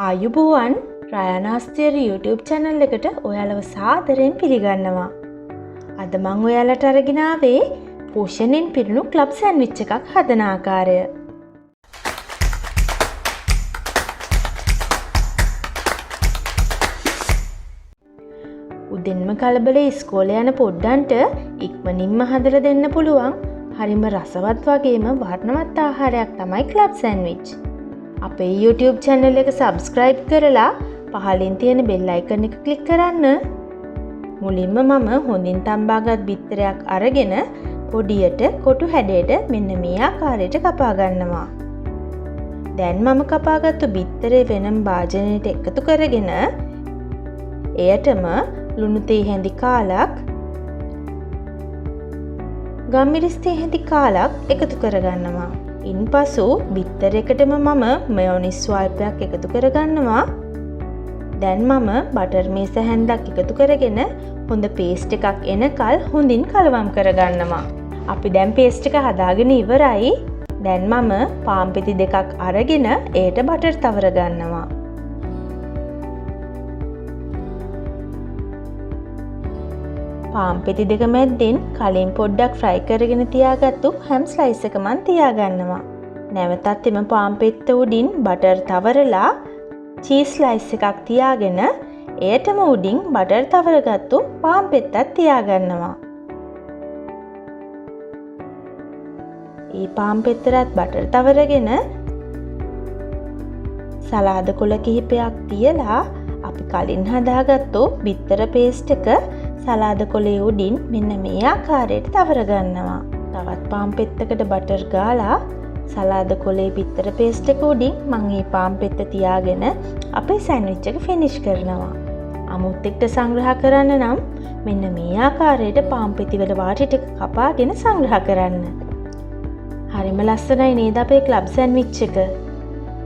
ආයුබෝවන් රයනාස්තියර YouTube channel එකට ඔයාලව සාදරයෙන් පිළිගන්නවා. අද මං ඔයාලට අරගෙන ආවේ පෝෂණයෙන් පිරුණු ක්ලබ් සෑන්ඩ්විච් එකක් හදන ආකාරය. උදෙන්ම කලබලේ ඉස්කෝලේ යන පොඩ්ඩන්ට ඉක්මනින්ම හදලා දෙන්න පුළුවන් හරිම රසවත් වගේම වර්ණවත් ආහාරයක් තමයි ක්ලබ් සෑන්ඩ්විච්. අපේ YouTube channel එක subscribe කරලා පහලින් තියෙන bell icon එක click කරන්න. මුලින්ම මම හොඳින් තම්බාගත් බිත්තරයක් අරගෙන පොඩියට කොටු හැඩයට මෙන්න මේ ආකාරයට කපා ගන්නවා. දැන් මම කපාගත්තු බිත්තරේ වෙනම භාජනයට එකතු කරගෙන එයටම ලුණු තේ හැඳි කාලක් ගම්මිරිස් තේ හැඳි කාලක් එකතු කරගන්නවා. ඉන්පසු බිත්තරයකටම මම මයොනිස් ස්වල්පයක් එකතු කරගන්නවා. දැන් මම බටර් මේස හැන්දක් එකතු කරගෙන හොඳ පේස්ට් එකක් එනකල් හොඳින් කලවම් කරගන්නවා. අපි දැන් පේස්ට් එක හදාගෙන ඉවරයි. දැන් මම පාන් පිටි දෙකක් අරගෙන ඒට බටර් තවර ගන්නවා. පාන් පිටි දෙක මැද්දෙන් කලින් පොඩ්ඩක් ෆ්‍රයි කරගෙන තියාගත්තු හැම් ස්ලයිස් එක මන් තියාගන්නවා. නැවතත් එම පාන් පෙත්ත උඩින් බටර් තවරලා චීස් ස්ලයිස් එකක් තියාගෙන එයටම උඩින් බටර් තවරගත්තු පාන් පෙත්තක් තියාගන්නවා. ඒ පාන් පෙත්තරත් බටර් තවරගෙන සලාද කොළ කිහිපයක් තියලා අපි කලින් හදාගත්තු බිත්තර පේස්ට් එක සලාද කොලේ උඩින් මෙන්න මේ ආකාරයට තවර ගන්නවා. තවත් පාන් පෙත්තකට බටර් ගාලා සලාද කොලේ බිත්තර පේස්ට් එක උඩින් මම මේ පාන් පෙත්ත තියාගෙන අපේ සෑන්ඩ්විච් එක ෆිනිෂ් කරනවා. අමුත් එක්ක සංග්‍රහ කරන්න නම් මෙන්න මේ ආකාරයට පාන් පෙති වල වාටි ටික කපාගෙන සංග්‍රහ කරන්න. හරිම ලස්සනයි නේද අපේ ක්ලබ් සෑන්ඩ්විච් එක?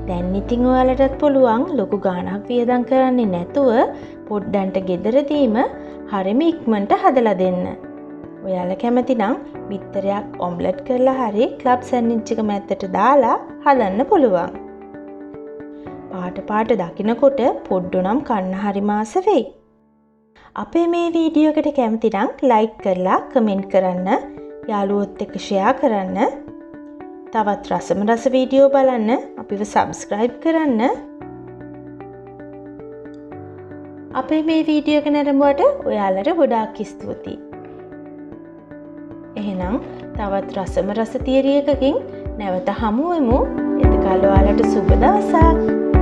දැන් ඉතින් ඔයාලටත් පුළුවන් ලොකු ගාණක් වියදම් කරන්නේ නැතුව පොඩ්ඩන්ට ගෙදරදීම හරිම ඉක්මනට හදලා දෙන්න. ඔයාලා කැමති නම් බිත්තරයක් ඔම්ලට් කරලා හරි ක්ලබ් සෑන්ඩ්විච් එක මැද්දට දාලා හදන්න පුළුවන්. පාට දකින්නකොට පොඩ්ඩු නම් කන්න හරිම ආස වෙයි. අපේ මේ වීඩියෝ එකට කැමති නම් ලයික් කරලා කමෙන්ට් කරන්න, යාළුවොත් එක්ක ෂෙයා කරන්න. තවත් රස වීඩියෝ බලන්න අපිව සබ්ස්ක්‍රයිබ් කරන්න. අපේ මේ වීඩියෝ එක නරඹුවට ඔයාලට ගොඩාක් ස්තුතියි. එහෙනම් තවත් රස තියරි එකකින් නැවත හමු වෙමු. එතකල් ඔයාලට සුබ දවසක්.